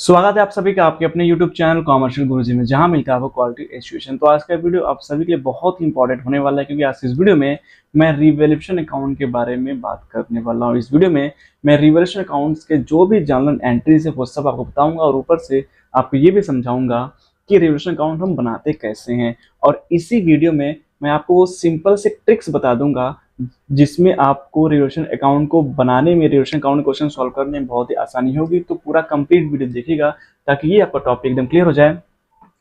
स्वागत है आप सभी का आपके अपने YouTube चैनल कॉमर्शियल गुरुजी में, जहां मिलता है आपको क्वालिटी एजुकेशन। तो आज का वीडियो आप सभी के लिए बहुत ही इंपॉर्टेंट होने वाला है, क्योंकि आज इस वीडियो में मैं रिवैल्यूएशन अकाउंट के बारे में बात करने वाला हूं। इस वीडियो में मैं रिवैल्यूएशन अकाउंट्स के जो भी जर्नल एंट्रीज है वो सब आपको बताऊंगा, और ऊपर से आपको ये भी समझाऊंगा कि रिवैल्यूएशन अकाउंट हम बनाते कैसे हैं। और इसी वीडियो में मैं आपको वो सिंपल से ट्रिक्स बता दूंगा जिसमें आपको रिवैल्यूएशन अकाउंट को बनाने में, रिवैल्यूएशन अकाउंट क्वेश्चन सॉल्व करने में बहुत ही आसानी होगी। तो पूरा कंप्लीट वीडियो देखिएगा ताकि ये आपका टॉपिक एकदम क्लियर हो जाए।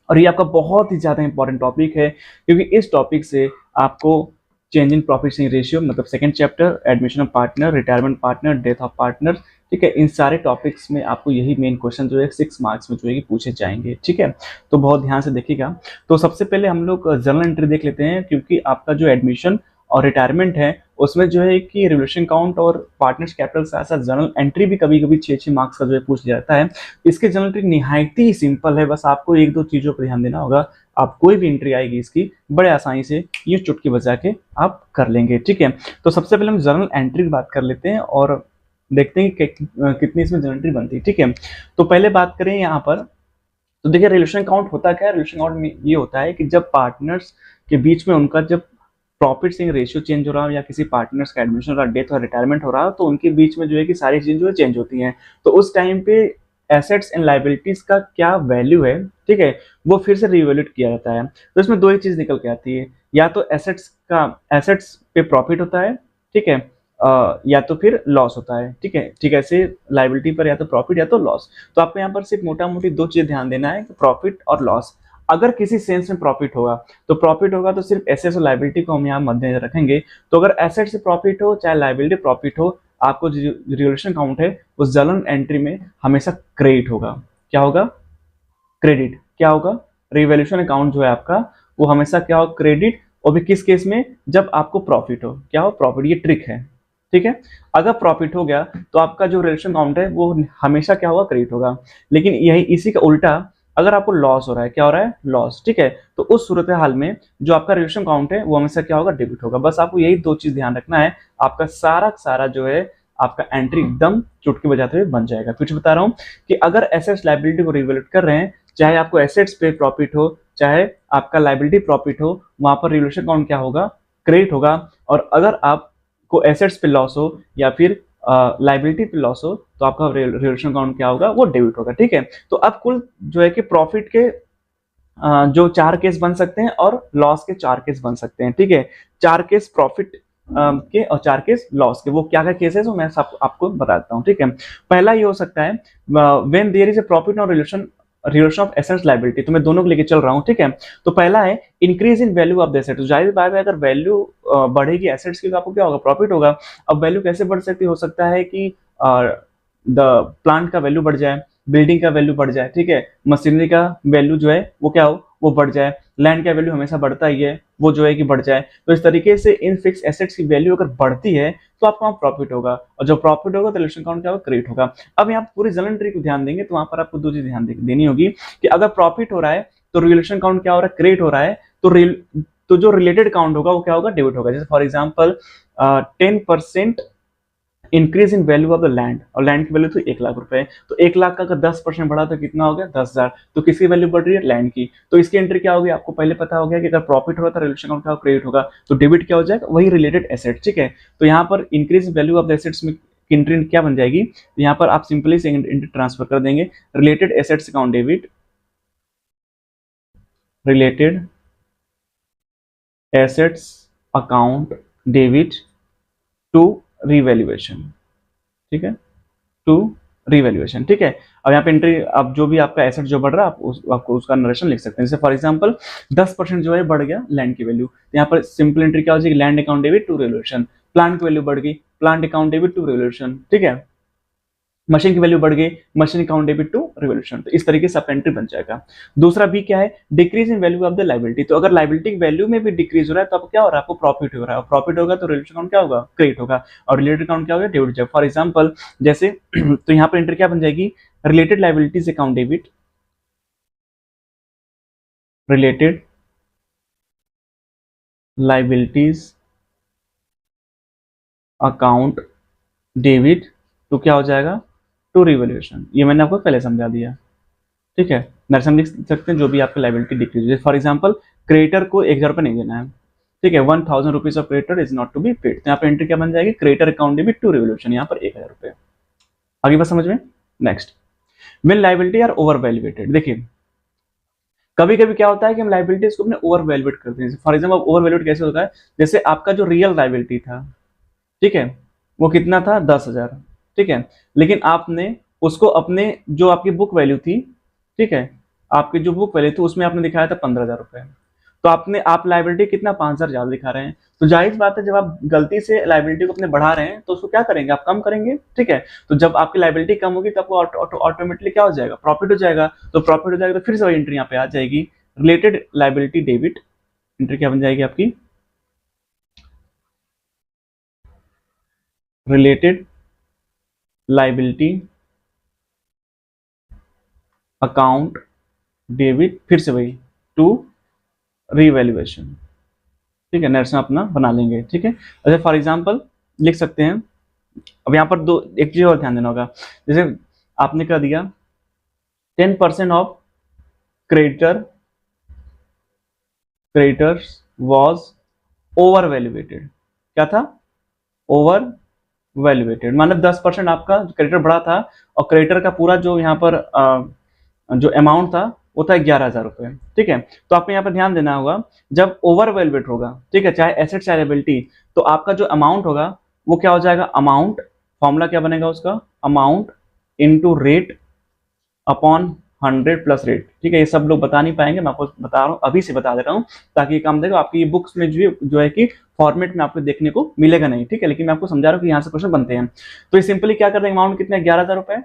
और ये आपका बहुत ही ज़्यादा इंपॉर्टेंट टॉपिक है, क्योंकि इस टॉपिक से आपको change in profit sharing ratio, मतलब second chapter, admission of partner, retirement partner, death of partner, ठीक है, इन सारे टॉपिक्स में आपको यही मेन क्वेश्चन जो है 6 मार्क्स में जो है कि पूछे जाएंगे। ठीक है, तो बहुत ध्यान से देखिएगा। तो सबसे पहले हम लोग जर्नल एंट्री देख लेते हैं, क्योंकि आपका जो एडमिशन और रिटायरमेंट है उसमें जो है कि रिवैल्यूएशन अकाउंट और पार्टनर्स कैपिटल के साथ साथ जर्नल एंट्री भी कभी कभी 6-6 मार्क्स का जो है पूछ जाता है। इसके जर्नल एंट्री निहायत ही सिंपल है, बस आपको एक दो चीज़ों पर ध्यान देना होगा। आप कोई भी एंट्री आएगी इसकी बड़े आसानी से ये चुटकी बजा के आप कर लेंगे। ठीक है, तो सबसे पहले हम जर्नल एंट्री की बात कर लेते हैं और देखते हैं कि कितनी इसमें जर्नल एंट्री बनती है। ठीक है, तो पहले बात करें यहाँ पर, तो देखिए रिलेशन अकाउंट होता क्या है। रिलेशन अकाउंट में ये होता है कि जब पार्टनर्स के बीच में उनका जब प्रॉफिट शेयरिंग रेशियो चेंज हो रहा हो, या किसी पार्टनर्स का एडमिशन हो रहा, डेथ और रिटायरमेंट हो रहा हो, तो उनके बीच में जो है कि सारी चीजें जो है चेंज होती हैं। तो उस टाइम पे एसेट्स एंड लाइबिलिटीज का क्या वैल्यू है, ठीक है, वो फिर से रिवैल्यूएट किया जाता है। तो इसमें दो ही चीज निकल के आती है, या तो एसेट्स पे प्रॉफिट होता है, ठीक है, या तो फिर लॉस होता है। ठीक है, ठीक है, ऐसे लाइबिलिटी पर या तो प्रॉफिट या तो लॉस। तो आपको यहाँ पर सिर्फ मोटा मोटी दो चीज ध्यान देना है, प्रॉफिट और लॉस। अगर किसी सेंस में प्रॉफिट होगा तो प्रॉफिट होगा तो सिर्फ एसेट्स और लाइबिलिटी को हम यहाँ मद्देनजर रखेंगे। तो अगर एसेट से प्रॉफिट हो चाहे लाइबिलिटी प्रॉफिट हो, आपको जो रिवैल्यूएशन अकाउंट है उस जर्नल एंट्री में हमेशा क्रेडिट होगा। क्या होगा? क्रेडिट। क्या होगा? रिवैल्यूएशन अकाउंट जो है आपका वो हमेशा क्या होगा? क्रेडिट। और भी किस केस में? जब आपको प्रॉफिट हो। क्या हो? प्रॉफिट। ये ट्रिक है। ठीक है, अगर प्रॉफिट हो गया तो आपका जो रिलेशन अकाउंट है वो हमेशा क्या होगा? क्रेडिट होगा। लेकिन यही इसी का उल्टा, अगर आपको लॉस हो रहा है, क्या हो रहा है? लॉस। ठीक है, तो उस सूरत हाल में जो आपका रिलेशन अकाउंट है वो हमेशा क्या होगा? डेबिट होगा। बस आपको यही दो चीज ध्यान रखना है, आपका सारा सारा जो है आपका एंट्री एकदम चुटकी बजाते हुए बन जाएगा। फिर बता रहा हूँ कि अगर एसेट्स लाइबिलिटी को रिवैल्यूएट कर रहे हैं, चाहे आपको एसेट्स पे प्रॉफिट हो चाहे आपका लाइबिलिटी प्रॉफिट हो, वहां पर रिवैल्यूएशन अकाउंट क्या होगा? क्रेडिट होगा। और अगर आपको एसेट्स पे लॉस हो या फिर लाइबिलिटी पे लॉस हो तो आपका रिवैल्यूएशन अकाउंट क्या होगा? वो डेबिट होगा। ठीक है, तो अब कुल जो है कि प्रॉफिट के जो 4 केस बन सकते हैं और लॉस के 4 केस बन सकते हैं। ठीक है, 4 केस प्रॉफिट के और 4 केस लॉस के। वो क्या क्या केस है तो मैं सब आपको बताता हूँ। ठीक है, पहला ये हो सकता है when there is a profit और रिलेशन ऑफ एसेट्स लाइबिलिटी। तो मैं दोनों को लेके चल रहा हूँ। ठीक है, तो पहला है increase in value of the asset. तो जाहिर बात है अगर वैल्यू बढ़ेगी एसेट्स की तो आपको क्या होगा? प्रॉफिट होगा। अब वैल्यू कैसे बढ़ सकती है? हो सकता है कि द प्लांट का वैल्यू बढ़ जाए, बिल्डिंग का वैल्यू बढ़ जाए, ठीक है, मशीनरी का वैल्यू जो है वो क्या हो? वो बढ़ जाए। लैंड का वैल्यू हमेशा बढ़ता ही है, वो जो है कि बढ़ जाए। तो इस तरीके से इन फिक्स एसेट्स की वैल्यू अगर बढ़ती है तो आपको वहाँ प्रॉफिट होगा, और जो प्रॉफिट होगा तो रिलेशन अकाउंट क्या होगा? क्रेडिट होगा। अब यहाँ पूरी जर्नल एंट्री को ध्यान देंगे तो वहां पर आपको दो चीज ध्यान देनी होगी कि अगर प्रॉफिट हो रहा है तो रिलेशन अकाउंट क्या हो रहा है? क्रेडिट हो रहा है। तो जो रिलेटेड अकाउंट होगा वो क्या होगा? डेबिट होगा। जैसे for example 10% increase in value of the land, और लैंड की वैल्यू तो 1,00,000 रुपए, तो 1,00,000 का अगर 10% बढ़ा तो कितना हो गया? 10,000। तो किसकी वैल्यू बढ़ रही है? लैंड की। तो इसकी एंट्री क्या होगी? आपको पहले पता हो गया कि अगर प्रॉफिट हो रहा था रिलेशन अकाउंट क्या क्रेडिट होगा, तो डेबिट क्या हो जाएगा? वही रिलेटेड एसेट। ठीक है, तो यहाँ पर increase value of the assets में एंट्री क्या बन जाएगी? तो यहाँ पर आप सिंपली से एंट्री ट्रांसफर कर देंगे, related assets account debit, related assets account debit to revaluation. ठीक है, टू रिवैल्यूएशन। ठीक है, अब यहाँ पे एंट्री, अब जो भी आपका एसेट जो बढ़ रहा है आपको उसका नरेशन लिख सकते हैं। जैसे फॉर एग्जांपल 10% जो है बढ़ गया लैंड की वैल्यू, तो यहाँ पर सिंपल एंट्री क्या हो जाएगी? Land account debit to revaluation. Plant की वैल्यू बढ़ गई, plant account debit to revaluation. ठीक है, मशीन की वैल्यू बढ़ गई, machine account debit to revolution. तो इस तरीके से आपका एंट्री बन जाएगा। दूसरा बी क्या है? Decrease in value of the liability. तो अगर लाइबिलिटी की वैल्यू में भी डिक्रीज हो रहा है तो आपको क्या हो रहा है? आपको प्रॉफिट हो रहा है, और प्रॉफिट होगा तो रिलेटेड अकाउंट क्या होगा? क्रेडिट होगा, और रिलेटेड अकाउंट क्या होगा? डेबिट जाएगा। फॉर एग्जाम्पल जैसे तो यहाँ पर एंट्री क्या बन जाएगी? Related liabilities account debit, related liabilities account debit, तो क्या हो जाएगा? To revolution. ये मैंने आपको पहले समझा दिया। ठीक है, नर्स हम लिख सकते हैं जो भी आपकी लाइबिलिटी डिक्रीज है। फॉर एग्जाम्पल क्रिएटर को 1000 रुपये नहीं देना है, ठीक है, 1000 rupees of creator is not to be paid, तो यहाँ पे एंट्री क्या बन जाएगी, creator account debit to revolution, यहाँ पर 1000 रुपये। आगे बात समझ में। Next, when liability are over valuated. देखिए कभी कभी क्या होता है कि हम लाइबिलिटीज को अपने ओवर वैल्यूएट करते हैं। फॉर एग्जाम्पल ओवर वैल्यूएट कैसे होता है, जैसे आपका जो रियल लाइबिलिटी था, ठीक है, वो कितना था 10,000, ठीक है, लेकिन आपने उसको अपने जो आपकी बुक वैल्यू थी, ठीक है, आपकी जो बुक वैल्यू थी उसमें आपने दिखाया था 15,000 रुपये, तो आप लाइबिलिटी कितना 5,000 ज्यादा दिखा रहे हैं। तो जाहिर बात है जब आप गलती से लाइबिलिटी को अपने बढ़ा रहे हैं तो उसको क्या करेंगे, आप कम करेंगे, ठीक है। तो जब आपकी लाइबिलिटी कम होगी तो आपको ऑटोमेटिकली क्या हो जाएगा, प्रॉफिट हो जाएगा। तो प्रॉफिट हो जाएगा तो फिर से वही एंट्री यहाँ पे आ जाएगी, रिलेटेड लाइबिलिटी डेबिट। एंट्री क्या बन जाएगी आपकी, रिलेटेड लाइबिलिटी अकाउंट डेबिट, फिर से वही टू रीवैल्यूएशन, ठीक है, नेट्स में अपना बना लेंगे, ठीक है। अच्छा फॉर एग्जांपल लिख सकते हैं, अब यहाँ पर एक चीज और ध्यान देना होगा, जैसे आपने कह दिया 10% of creditors was over valuated. क्या था, ओवर वैल्यूएटेड, मतलब 10% आपका क्रेडिटर बढ़ा था और क्रेडिटर का पूरा जो यहाँ पर जो अमाउंट था वो था 11,000 रुपये, ठीक है। तो आपको यहाँ पर ध्यान देना होगा, जब ओवर वैल्यूएट होगा, ठीक है, चाहे एसेट चाहे लायबिलिटी, तो आपका जो अमाउंट होगा वो क्या हो जाएगा, अमाउंट, फॉर्मूला क्या बनेगा उसका, amount into rate upon 100 plus rate, ठीक है। ये सब लोग बता नहीं पाएंगे, मैं आपको बता रहा हूँ, अभी से बता दे रहा हूँ ताकि ये काम देगा। आपकी बुक्स में जो है कि फॉर्मेट में आपको देखने को मिलेगा नहीं, ठीक है, लेकिन मैं आपको समझा रहा हूँ कि यहाँ से क्वेश्चन बनते हैं। तो ये सिंपली क्या कर रहे हैं, अमाउंट कितना है 11,000 रुपये,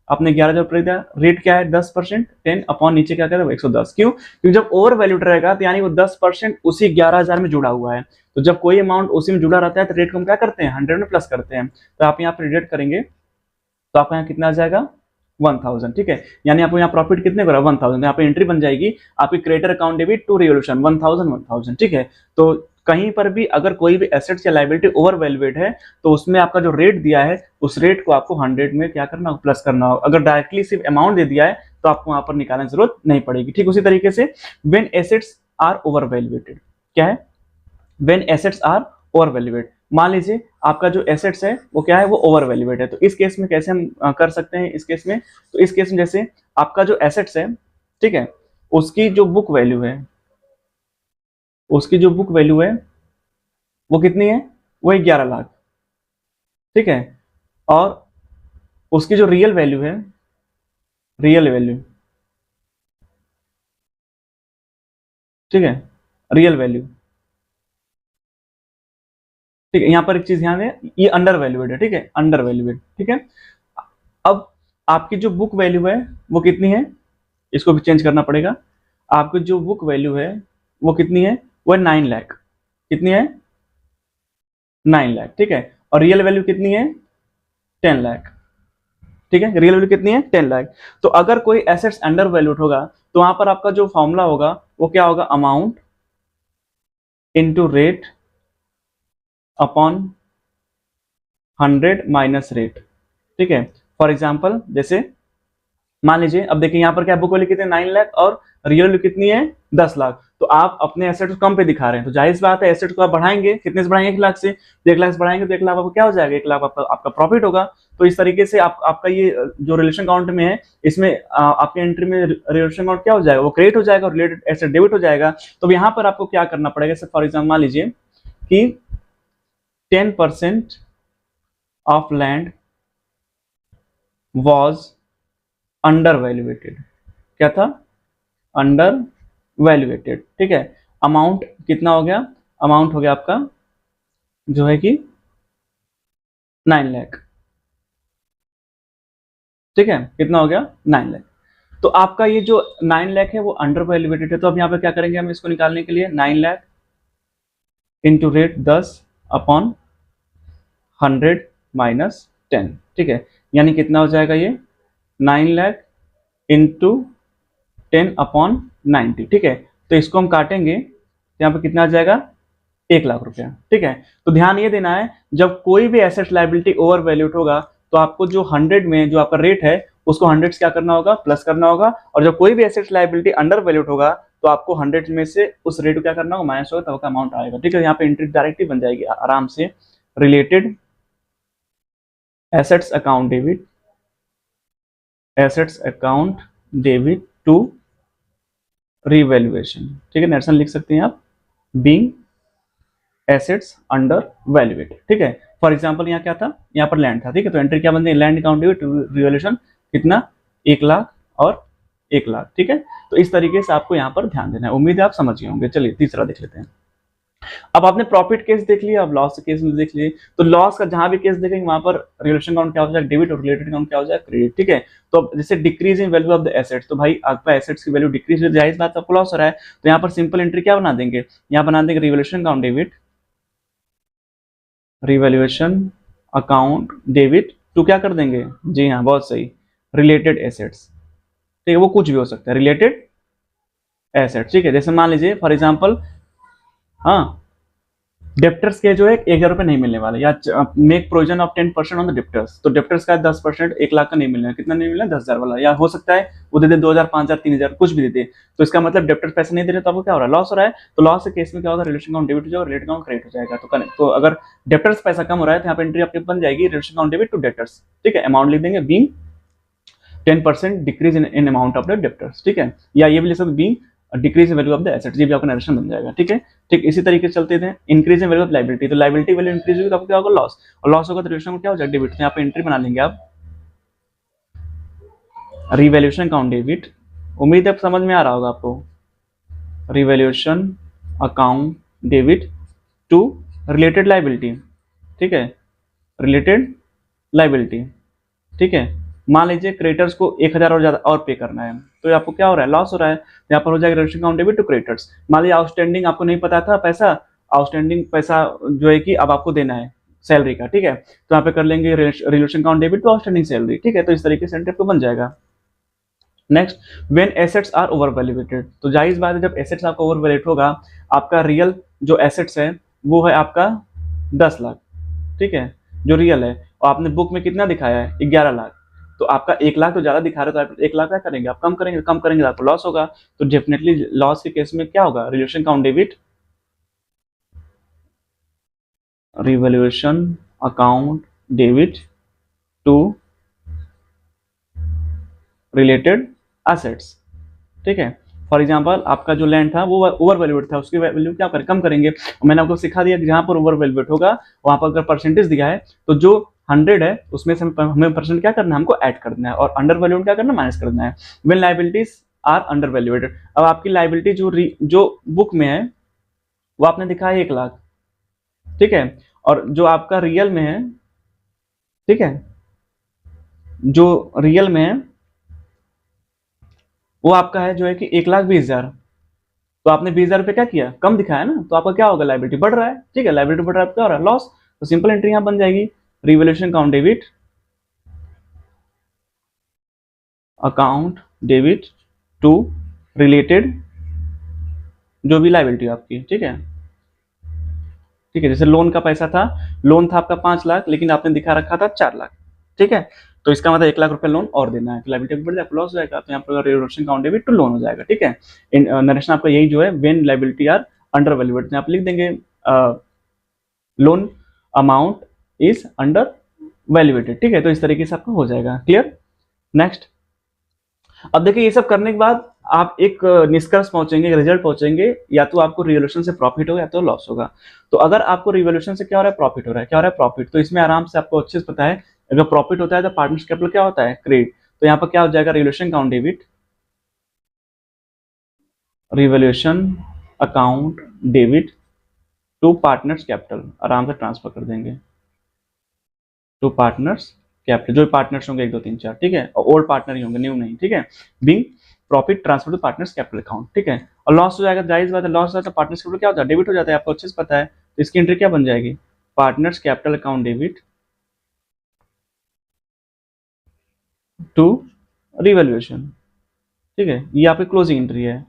आपने 11,000 रुपये दिया, रेट क्या है 10%, 10 अपॉन नीचे क्या करें 110, क्यों, क्योंकि जब ओवर वैल्यूड रहेगा तो यानी वो 10% उसी 11,000 में जुड़ा हुआ है। तो जब कोई अमाउंट उसी में जुड़ा रहता है तो रेट को हम क्या करते हैं 100 में प्लस करते हैं। तो आप यहाँ पर रेट करेंगे तो आपका यहाँ कितना आ जाएगा 1000, ठीक है, यानी आपको यहाँ प्रॉफिट कितने को 1000, यहाँ पे एंट्री बन जाएगी आपकी creditor account debit to revolution 1000, ठीक है। तो कहीं पर भी अगर कोई भी एसेट्स या लायबिलिटी ओवर वैल्यूएट है तो उसमें आपका जो रेट दिया है उस रेट को आपको 100 में क्या करना होगा, प्लस करना होगा। अगर डायरेक्टली सिर्फ अमाउंट दे दिया है तो आपको वहां पर निकालने की जरूरत नहीं पड़ेगी, ठीक। उसी तरीके से when assets are over valuated, क्या है, when assets are over valuate, मान लीजिए आपका जो एसेट्स है वो क्या है, वो ओवर वैल्यूएट है। तो इस केस में कैसे हम कर सकते हैं, इस केस में, तो इस केस में जैसे आपका जो एसेट्स है, ठीक है, उसकी जो बुक वैल्यू है, उसकी जो बुक वैल्यू है वो कितनी है, वो 11 लाख, ठीक है, और उसकी जो रियल वैल्यू है, रियल वैल्यू, ठीक है, रियल वैल्यू, ठीक है, यहाँ पर एक चीज ध्यान है, ये अंडर वैल्यूएड है, ठीक है, अंडर वैल्यूएड, ठीक है। अब आपकी जो बुक वैल्यू है वो कितनी है, इसको भी चेंज करना पड़ेगा। आपकी जो बुक वैल्यू है वो कितनी है, वो 9 लाख, कितनी है 9 लाख, ठीक है, और रियल वैल्यू कितनी है 10 लाख, ठीक है, रियल वैल्यू कितनी है 10 लाख। तो अगर कोई एसेट्स अंडर वैल्यूड होगा तो वहां पर आपका जो फॉर्मूला होगा वो क्या होगा, amount into rate upon 100 minus rate, ठीक है। फॉर एग्जांपल जैसे मान लीजिए, अब देखिए यहाँ पर क्या बुक वैल्यू कितनी 9 लाख और रियल वैल्यू कितनी है 10 लाख, तो आप अपने एसेट को कम पे दिखा रहे हैं, तो जाहिर बात है एसेट को आप बढ़ाएंगे, कितने से बढ़ाएंगे 1 लाख से, 1 लाख से बढ़ाएंगे तो 1 लाख आपको क्या हो जाएगा, 1 लाख आपका प्रॉफिट होगा। तो इस तरीके से आपका ये जो रिलेशन अकाउंट में है इसमें आपके एंट्री में रिलेशन अकाउंट क्या हो जाएगा, वो क्रेडिट हो जाएगा और रिलेटेड एसेट डेबिट हो जाएगा। तो यहाँ पर आपको क्या करना पड़ेगा, फॉर एग्जाम्पल मान लीजिए कि 10% of land was under valuated, क्या था अंडर वैल्यूएटेड, ठीक है। अमाउंट कितना हो गया, अमाउंट हो गया आपका जो है कि 9 लाख, ठीक है, कितना हो गया 9 लाख। तो आपका ये जो 9 लाख है वो अंडर वैल्यूएटेड है। तो अब यहाँ पे क्या करेंगे हम इसको निकालने के लिए, 9 lakh into rate 10 upon 100 minus 10, ठीक है, यानी कितना हो जाएगा ये 9 लाख इंटू 10 अपॉन 90, ठीक है। तो इसको हम काटेंगे तो यहाँ पे कितना आ जाएगा 1 लाख रुपया, ठीक है। तो ध्यान ये देना है, जब कोई भी एसेट लायबिलिटी ओवर वैल्यूड होगा तो आपको जो 100 में जो आपका रेट है उसको 100 क्या करना होगा, प्लस करना होगा, और जब कोई भी एसेट्स लायबिलिटी अंडर वैल्यूड होगा तो आपको 100 में से उस रेट को क्या करना होगा, माइनस होगा, तब का अमाउंट आएगा। ठीक है, यहाँ पे एंट्री डायरेक्टली बन जाएगी आराम से, related assets account debit, assets account debit to revaluation. ठीक है, नेक्स्ट लिख सकते हैं आप, बीइंग एसेट्स अंडर वैल्यूएट। ठीक है, फॉर एग्जांपल यहाँ क्या था, यहाँ पर लैंड था। ठीक है, तो एंट्री क्या बन जाएगी, लैंड अकाउंट डेबिट रिवैल्यूएशन कितना, 1 लाख और 1 लाख। ठीक है, तो इस तरीके से आपको यहाँ पर ध्यान देना है। उम्मीद है आप समझ गए होंगे। चलिए तीसरा देख लेते हैं। अब आपने प्रॉफिट केस देख लिया, अब लॉस केस में देख लिए। तो लॉस का जहां भी केस देखेंगे वहां पर रिलेशन अकाउंट क्या हो जाएगा, डेबिट, और रिलेटेड अकाउंट क्या हो जाएगा, क्रेडिट। ठीक है, तो जैसे decrease in value of the assets, तो भाई आपका एसेट्स की वैल्यू डिक्रीज हो, जाहिर बात आपको लॉस हो रहा है। तो यहाँ पर सिंपल एंट्री क्या बना देंगे, यहाँ बना देंगे revaluation account debit, revaluation account debit to क्या कर देंगे, जी हाँ बहुत सही, रिलेटेड एसेट्स। ठीक है, वो कुछ भी हो सकता है, रिलेटेड एसेट्स। ठीक है, जैसे मान लीजिए फॉर एग्जांपल, हाँ डेप्टर्स के जो है 1,000 रुपए नहीं मिलने वाले, या make provision of 10% on the debtors, तो डेप्टर्स का 10% 1 लाख का नहीं मिलना है, कितना नहीं मिलना है, 10,000 वाला, या हो सकता है वो दे दे 2,000, 5,000, 3,000 कुछ भी दे दे। तो इसका मतलब डेप्टर्स पैसे नहीं दे रहे तो आपको क्या हो रहा है, लॉस हो रहा है। तो लॉस के केस में क्या होगा, रिलेशन अकाउंट डेबिट हो जाएगा, रिलेटेड अकाउंट क्रेडिट हो जाएगा। तो अगर डेप्टर्स पैसा कम हो रहा है तो यहाँ पे एंट्री अपनी बन जाएगी, relation account debit to debtors. ठीक है, अमाउंट लिख देंगे being 10% decrease in amount of the debtors. ठीक है, या ये भी लिख सकते being decrease in value of the assets, ये भी आपका नरेशन बन जाएगा। ठीक है, ठीक इसी तरीके से चलते थे, increase in value of liability, तो लायबिलिटी वैल्यू इंक्रीज होगी तो आपको क्या होगा, लॉस, और लॉस होगा तो रिलेशन में क्या हो जाएगा, डेबिट। तो यहाँ पे एंट्री बना लेंगे आप, रिवैल्यूएशन अकाउंट डेबिट। उम्मीद है समझ में आ रहा होगा आपको, revaluation account debit to related liability. ठीक है, रिलेटेड लायबिलिटी। ठीक है, मान लीजिए क्रेडिटर्स को 1,000 और ज्यादा और पे करना है, तो आपको क्या हो रहा है, लॉस हो रहा है। यहाँ पर हो जाएगा relation account debit to creditors. मान लीजिए आउटस्टैंडिंग आपको नहीं पता था पैसा, आउटस्टैंडिंग पैसा जो है कि अब आपको देना है सैलरी का। ठीक है, तो यहाँ पे कर लेंगे relation account debit to outstanding salary. ठीक है, तो इस तरीके से एंट्री आपको बन जाएगा। Next, when assets are over valuated, तो जाहिर बात है जब एसेट्स आपका ओवर वैल्यूएट होगा, आपका रियल जो एसेट्स है वो है आपका 10 लाख। ठीक है, जो रियल है, और आपने बुक में कितना दिखाया है, 11 लाख, तो आपका 1 लाख तो ज्यादा दिखा रहे, तो आप 1 लाख क्या करेंगे, आप कम करेंगे, कम करेंगे तो आपको लॉस होगा। तो डेफिनेटली लॉस के केस में क्या होगा, relation account debit, revaluation account debit to related assets. ठीक है, फॉर एग्जांपल आपका जो लैंड था वो ओवर वैल्यूएट था, उसकी वैल्यू क्या करें, कम करेंगे। मैंने आपको सिखा दिया कि जहां पर ओवर वैल्यूएट होगा वहां पर अगर परसेंटेज दिया है तो जो 100 है उसमें से हमें परसेंट क्या करना है, हमको ऐड कर देना है, और अंडर वैल्यूएट क्या करना है, माइनस कर देना है। When liabilities are under valuated, अब आपकी लायबिलिटी जो बुक में है वो आपने दिखा है 1 लाख। ठीक है, और जो आपका रियल में है, ठीक है, जो रियल में है वो आपका है जो है कि 1,20,000, तो आपने 20,000 रुपये क्या किया, कम दिखाया ना, तो आपका क्या होगा, लायबिलिटी बढ़ रहा है। ठीक है, लायबिलिटी बढ़ रहा है, क्या हो रहा है, लॉस। तो सिंपल एंट्री यहां बन जाएगी, revaluation account debit, account debit to related जो भी लायबिलिटी आपकी। ठीक है, ठीक है, जैसे लोन का पैसा था, लोन था आपका 5 लाख, लेकिन आपने दिखा रखा था 4 लाख। ठीक है, तो इसका मतलब 1 लाख रुपए लोन और देना है, तो लायबिलिटी बढ़ जाएगा, लॉस हो जाएगा, तो यहाँ पर revaluation account debit to loan हो जाएगा। ठीक है, नरेशन आपका यही जो है, when liability are under valuated, यहाँ पे लिख देंगे loan amount is under valuated. ठीक है, तो इस तरीके से आपका हो जाएगा, क्लियर। नेक्स्ट, अब देखिए ये सब करने के बाद आप एक निष्कर्ष पहुंचेंगे, रिजल्ट पहुंचेंगे, या तो आपको रिवैल्यूएशन से प्रॉफिट होगा या तो लॉस होगा। तो अगर आपको रिवैल्यूएशन से क्या हो रहा है, प्रॉफिट हो रहा है, क्या हो रहा है, प्रॉफिट, तो इसमें आराम से आपको अच्छे से पता है, अगर प्रॉफिट होता है तो पार्टनर्स कैपिटल क्या होता है, क्रेडिट। तो यहाँ पर क्या हो जाएगा, revaluation account debit, revaluation account debit to partners capital, आराम से ट्रांसफर कर देंगे टू पार्टनर्स कैपिटल, जो पार्टनर्स होंगे 1 2 3 4। ठीक है, और ओल्ड पार्टनर ही होंगे, न्यू नहीं। ठीक है, being profit transfer to partners capital account. ठीक है, और लॉस हो जाएगा, जाहिर बात है लॉस हो जाता है, पार्टनर्स कैपिटल क्या होता है, डेबिट हो जाता है, आपको अच्छे से पता है। तो इसकी एंट्री क्या बन जाएगी, partners capital account debit to revaluation. ठीक है, ये आपकी क्लोजिंग एंट्री है,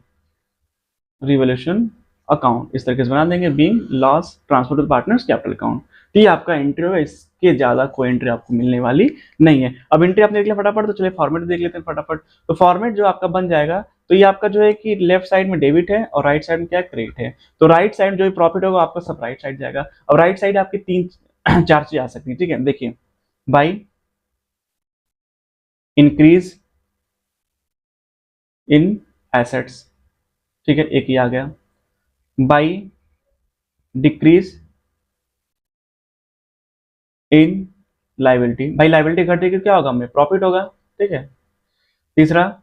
रिवैल्यूएशन अकाउंट इस तरीके से बना देंगे, being loss transfer to partners capital account. तो ये आपका एंट्री होगा, इस इसके ज़्यादा कोई एंट्री आपको मिलने वाली नहीं है। अब एंट्री आपने देख लिया फटाफट, तो चलिए फॉर्मेट देख लेते हैं फटाफट। तो फॉर्मेट जो आपका बन जाएगा, तो ये आपका जो है कि लेफ्ट साइड में डेबिट है और राइट साइड में क्या है, क्रेडिट है। तो राइट साइड जो प्रॉफिट होगा आपका सब राइट साइड जाएगा। अब राइट साइड आपकी तीन चार चीज आ सकती है, ठीक है। देखिए, बाई इंक्रीज इन एसेट्स, ठीक है, एक ही आ गया। बाई डिक्रीज इन लाइबिलिटी, भाई लाइबिलिटी घटेगी क्या होगा, हमें प्रॉफिट होगा, ठीक है। तीसरा,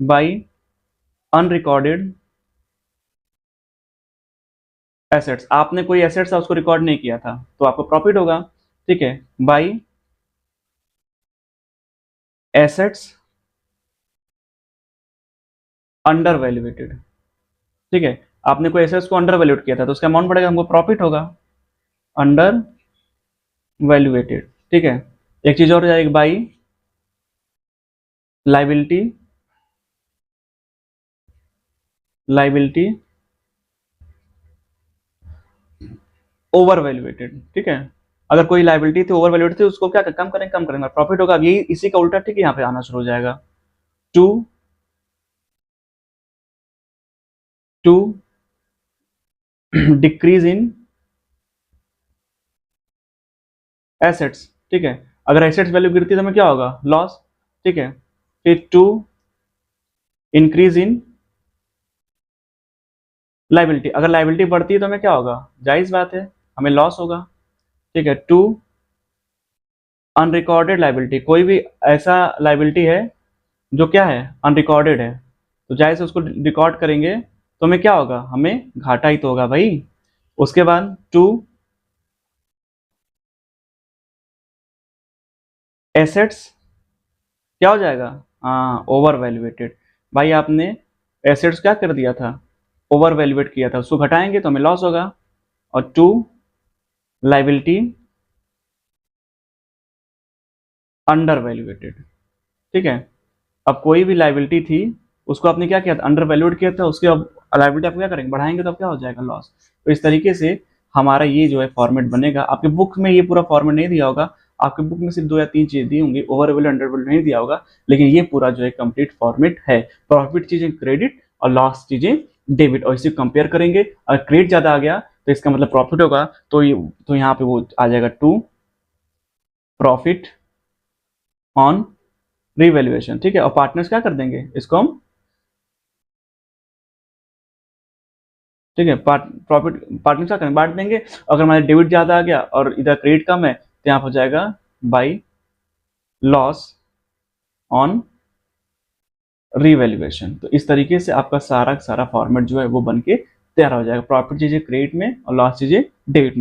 बाई अनरिकॉर्डेड एसेट्स, आपने कोई एसेट्स था उसको रिकॉर्ड नहीं किया था तो आपको प्रॉफिट होगा, ठीक है। बाई एसेट्स अंडर वैल्यूएटेड, ठीक है, आपने कोई एसेट्स को अंडर वैल्यूएट किया था तो उसका अमाउंट बढ़ेगा, हमको प्रॉफिट होगा, अंडर वैल्यूएटेड, ठीक है। एक चीज और हो जाएगी, by liability, liability over valuated, ठीक है। अगर कोई लाइबिलिटी थी ओवर वैल्यूएटेड थी, उसको क्या कम करेंगे प्रॉफिट होगा। अब यही इसी का उल्टा, ठीक है, यहाँ पे आना शुरू हो जाएगा। To to decrease in assets, ठीक है। अगर एसेट्स वैल्यू गिरती है तो हमें क्या होगा, लॉस, ठीक है। फिर टू इंक्रीज इन लाइबिलिटी, अगर लाइबिलिटी बढ़ती है तो हमें क्या होगा, जायज बात है, हमें लॉस होगा, ठीक है। टू अनरिकॉर्डेड लाइबिलिटी, कोई भी ऐसा लाइबिलिटी है जो क्या है, अनरिकॉर्डेड है, तो जायज उसको रिकॉर्ड करेंगे तो हमें क्या होगा, हमें घाटा ही तो होगा भाई। उसके बाद टू एसेट्स क्या हो जाएगा, हाँ ओवर वैल्यूएटेड, भाई आपने एसेट्स क्या कर दिया था, ओवर वैल्यूएट किया था, उसको घटाएंगे तो हमें लॉस होगा। और टू लाइबिलिटी अंडर वैल्यूएटेड, ठीक है। अब कोई भी लाइबिलिटी थी उसको आपने क्या किया था, अंडर वैल्यूएट किया था, उसके अब लाइबिलिटी आप क्या करेंगे, बढ़ाएंगे तो अब क्या हो जाएगा, लॉस। तो इस तरीके से हमारा ये जो है फॉर्मेट बनेगा। आपके बुक में ये पूरा फॉर्मेट नहीं दिया होगा, आपके बुक में सिर्फ 2 या 3 चीजें दी होंगी, ओवर वैल्यू अंडर वैल्यू नहीं दिया होगा, लेकिन ये पूरा जो है कंप्लीट फॉर्मेट है। प्रॉफिट चीजें क्रेडिट और लॉस चीजें डेबिट, और इसे कंपेयर करेंगे। अगर क्रेडिट ज्यादा आ गया तो इसका मतलब प्रॉफिट होगा, तो यहाँ पे वो आ जाएगा टू प्रॉफिट ऑन रिवैल्यूएशन, ठीक है। और पार्टनर्स क्या कर देंगे, इसको हम, ठीक है, प्रॉफिट पार्टनर्स क्या करेंगे, बांट देंगे। अगर हमारे डेबिट ज्यादा आ गया और इधर क्रेडिट कम है तो यहाँ हो जाएगा बाई लॉस ऑन रिवैल्यूएशन। तो इस तरीके से आपका सारा सारा फॉर्मेट जो है वो बन के तैयार हो जाएगा। प्रॉफिट चीजें क्रेडिट में और लॉस चीजें डेबिट में।